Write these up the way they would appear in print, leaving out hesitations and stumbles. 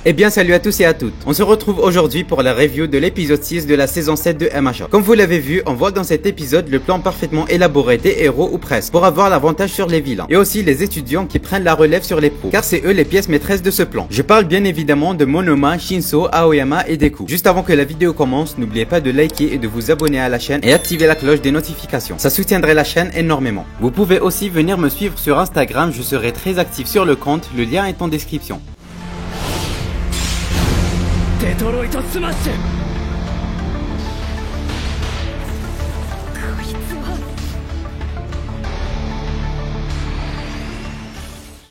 Eh bien salut à tous et à toutes, on se retrouve aujourd'hui pour la review de l'épisode 6 de la saison 7 de MHA. Comme vous l'avez vu, on voit dans cet épisode le plan parfaitement élaboré des héros ou presque, pour avoir l'avantage sur les vilains, et aussi les étudiants qui prennent la relève sur les pros, car c'est eux les pièces maîtresses de ce plan. Je parle bien évidemment de Monoma, Shinso, Aoyama et Deku. Juste avant que la vidéo commence, n'oubliez pas de liker et de vous abonner à la chaîne et activer la cloche des notifications, ça soutiendrait la chaîne énormément. Vous pouvez aussi venir me suivre sur Instagram, je serai très actif sur le compte, le lien est en description. デトロイトスマッシュ。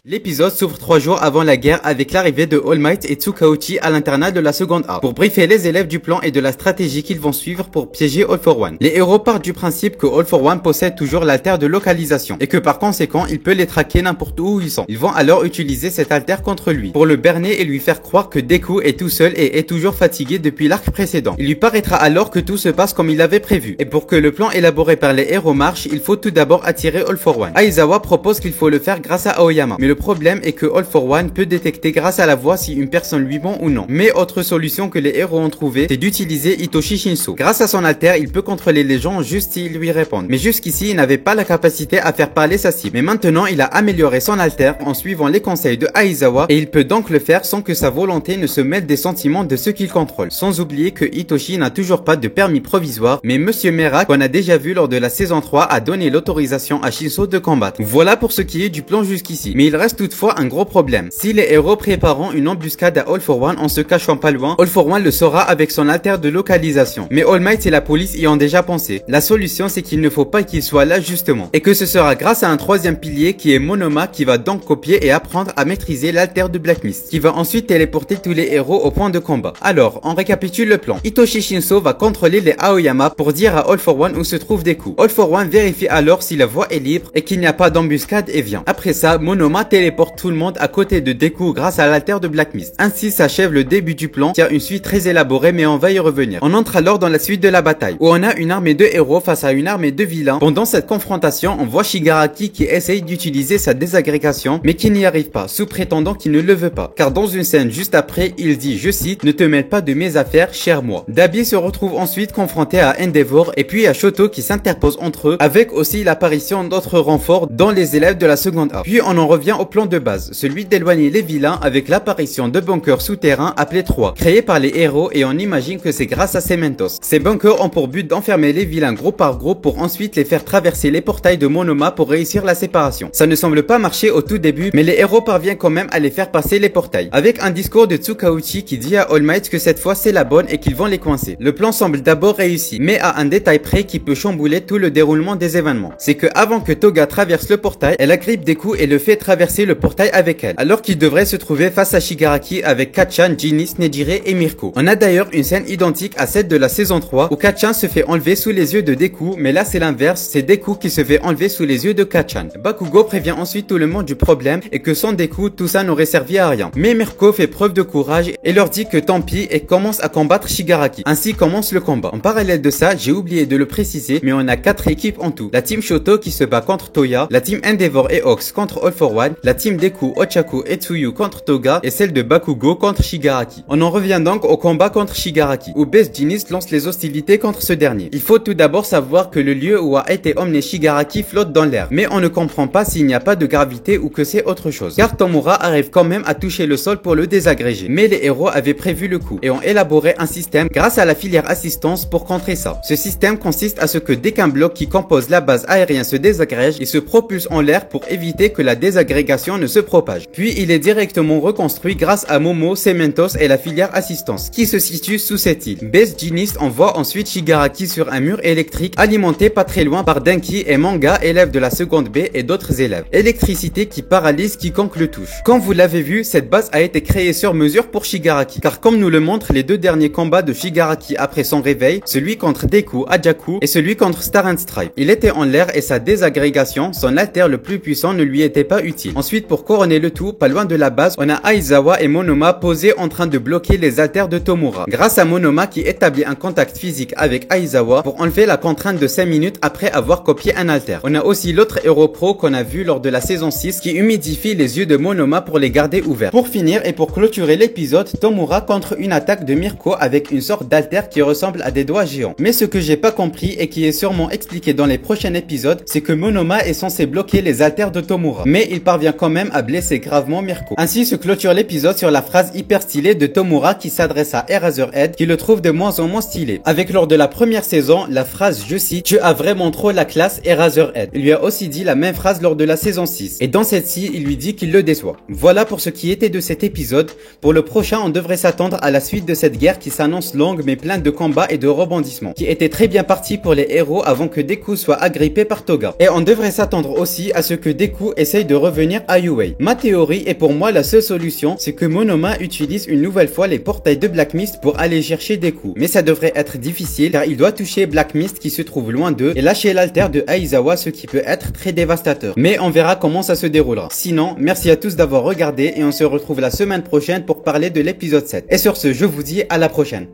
L'épisode s'ouvre 3 jours avant la guerre avec l'arrivée de All Might et Tsukauchi à l'internat de la seconde A pour briefer les élèves du plan et de la stratégie qu'ils vont suivre pour piéger All for One. Les héros partent du principe que All for One possède toujours l'alter de localisation et que par conséquent il peut les traquer n'importe où ils sont. Ils vont alors utiliser cet alter contre lui pour le berner et lui faire croire que Deku est tout seul et est toujours fatigué depuis l'arc précédent. Il lui paraîtra alors que tout se passe comme il l'avait prévu. Et pour que le plan élaboré par les héros marche, il faut tout d'abord attirer All for One. Aizawa propose qu'il faut le faire grâce à Aoyama, mais le problème est que All for One peut détecter grâce à la voix si une personne lui ment ou non. Mais autre solution que les héros ont trouvé, c'est d'utiliser Hitoshi Shinso. Grâce à son alter, il peut contrôler les gens juste s'ils lui répondent. Mais jusqu'ici, il n'avait pas la capacité à faire parler sa cible. Mais maintenant, il a amélioré son alter en suivant les conseils de Aizawa et il peut donc le faire sans que sa volonté ne se mêle des sentiments de ceux qu'il contrôle. Sans oublier que Hitoshi n'a toujours pas de permis provisoire, mais Monsieur Merak, qu'on a déjà vu lors de la saison 3, a donné l'autorisation à Shinso de combattre. Voilà pour ce qui est du plan jusqu'ici. Mais il reste toutefois un gros problème. Si les héros prépareront une embuscade à All for One en se cachant pas loin, All for One le saura avec son alter de localisation. Mais All Might et la police y ont déjà pensé. La solution c'est qu'il ne faut pas qu'il soit là justement. Et que ce sera grâce à un troisième pilier qui est Monoma qui va donc copier et apprendre à maîtriser l'alter de Black Mist, qui va ensuite téléporter tous les héros au point de combat. Alors, on récapitule le plan. Hitoshi Shinso va contrôler les Aoyama pour dire à All for One où se trouve Deku. All for One vérifie alors si la voie est libre et qu'il n'y a pas d'embuscade et vient. Après ça, Monoma téléporte tout le monde à côté de Deku grâce à l'alter de Black Mist. Ainsi s'achève le début du plan qui a une suite très élaborée mais on va y revenir. On entre alors dans la suite de la bataille où on a une armée de héros face à une armée de vilains. Pendant cette confrontation, on voit Shigaraki qui essaye d'utiliser sa désagrégation mais qui n'y arrive pas sous prétendant qu'il ne le veut pas. Car dans une scène juste après, il dit, je cite, ne te mêle pas de mes affaires, cher moi. Dabi se retrouve ensuite confronté à Endeavor et puis à Shoto qui s'interpose entre eux avec aussi l'apparition d'autres renforts dans les élèves de la seconde A. Puis on en revient au plan de base, celui d'éloigner les vilains avec l'apparition de bunkers souterrains appelés 3, créés par les héros et on imagine que c'est grâce à Cementos. Ces bunkers ont pour but d'enfermer les vilains groupe par groupe pour ensuite les faire traverser les portails de Monoma pour réussir la séparation. Ça ne semble pas marcher au tout début, mais les héros parviennent quand même à les faire passer les portails, avec un discours de Tsukauchi qui dit à All Might que cette fois c'est la bonne et qu'ils vont les coincer. Le plan semble d'abord réussi, mais à un détail près qui peut chambouler tout le déroulement des événements. C'est que avant que Toga traverse le portail, elle agrippe Deku et le fait traverser le portail avec elle, alors qu'il devrait se trouver face à Shigaraki avec Kacchan, Genis, Nejire et Mirko. On a d'ailleurs une scène identique à celle de la saison 3 où Kacchan se fait enlever sous les yeux de Deku, mais là c'est l'inverse, c'est Deku qui se fait enlever sous les yeux de Kacchan. Bakugo prévient ensuite tout le monde du problème et que sans Deku tout ça n'aurait servi à rien. Mais Mirko fait preuve de courage et leur dit que tant pis et commence à combattre Shigaraki. Ainsi commence le combat. En parallèle de ça, j'ai oublié de le préciser, mais on a 4 équipes en tout. La team Shoto qui se bat contre Toya, la team Endeavor et Ox contre All for One, la team Deku, Ochaku et Tsuyu contre Toga et celle de Bakugo contre Shigaraki. On en revient donc au combat contre Shigaraki, où Best Genis lance les hostilités contre ce dernier. Il faut tout d'abord savoir que le lieu où a été emmené Shigaraki flotte dans l'air, mais on ne comprend pas s'il n'y a pas de gravité ou que c'est autre chose. Car Tomura arrive quand même à toucher le sol pour le désagréger, mais les héros avaient prévu le coup et ont élaboré un système grâce à la filière assistance pour contrer ça. Ce système consiste à ce que dès qu'un bloc qui compose la base aérienne se désagrège, il se propulse en l'air pour éviter que la désagrégation ne se propage. Puis il est directement reconstruit grâce à Momo, Cementos et la filière assistance qui se situe sous cette île. Best Genis envoie ensuite Shigaraki sur un mur électrique alimenté pas très loin par Denki et Manga, élève de la seconde B et d'autres élèves. Électricité qui paralyse quiconque le touche. Comme vous l'avez vu, cette base a été créée sur mesure pour Shigaraki, car comme nous le montrent les deux derniers combats de Shigaraki après son réveil, celui contre Deku, Ajaku et celui contre Star and Stripe, il était en l'air et sa désagrégation, son alter le plus puissant, ne lui était pas utile. Ensuite, pour couronner le tout, pas loin de la base, on a Aizawa et Monoma posés en train de bloquer les haltères de Tomura. Grâce à Monoma qui établit un contact physique avec Aizawa pour enlever la contrainte de 5 minutes après avoir copié un halter. On a aussi l'autre héros pro qu'on a vu lors de la saison 6 qui humidifie les yeux de Monoma pour les garder ouverts. Pour finir et pour clôturer l'épisode, Tomura contre une attaque de Mirko avec une sorte d'halter qui ressemble à des doigts géants. Mais ce que j'ai pas compris et qui est sûrement expliqué dans les prochains épisodes, c'est que Monoma est censé bloquer les halters de Tomura. Mais il parvient quand même à blesser gravement Mirko. Ainsi se clôture l'épisode sur la phrase hyper stylée de Tomura qui s'adresse à Eraserhead qui le trouve de moins en moins stylé. Avec lors de la première saison, la phrase je cite, tu as vraiment trop la classe Eraserhead. Il lui a aussi dit la même phrase lors de la saison 6. Et dans celle-ci, il lui dit qu'il le déçoit. Voilà pour ce qui était de cet épisode. Pour le prochain, on devrait s'attendre à la suite de cette guerre qui s'annonce longue mais pleine de combats et de rebondissements, qui était très bien partie pour les héros avant que Deku soit agrippé par Toga. Et on devrait s'attendre aussi à ce que Deku essaye de revenir à Yuei. Ma théorie et pour moi la seule solution, c'est que Monoma utilise une nouvelle fois les portails de Black Mist pour aller chercher Deku. Mais ça devrait être difficile car il doit toucher Black Mist qui se trouve loin d'eux et lâcher l'alter de Aizawa, ce qui peut être très dévastateur. Mais on verra comment ça se déroulera. Sinon, merci à tous d'avoir regardé et on se retrouve la semaine prochaine pour parler de l'épisode 7. Et sur ce, je vous dis à la prochaine.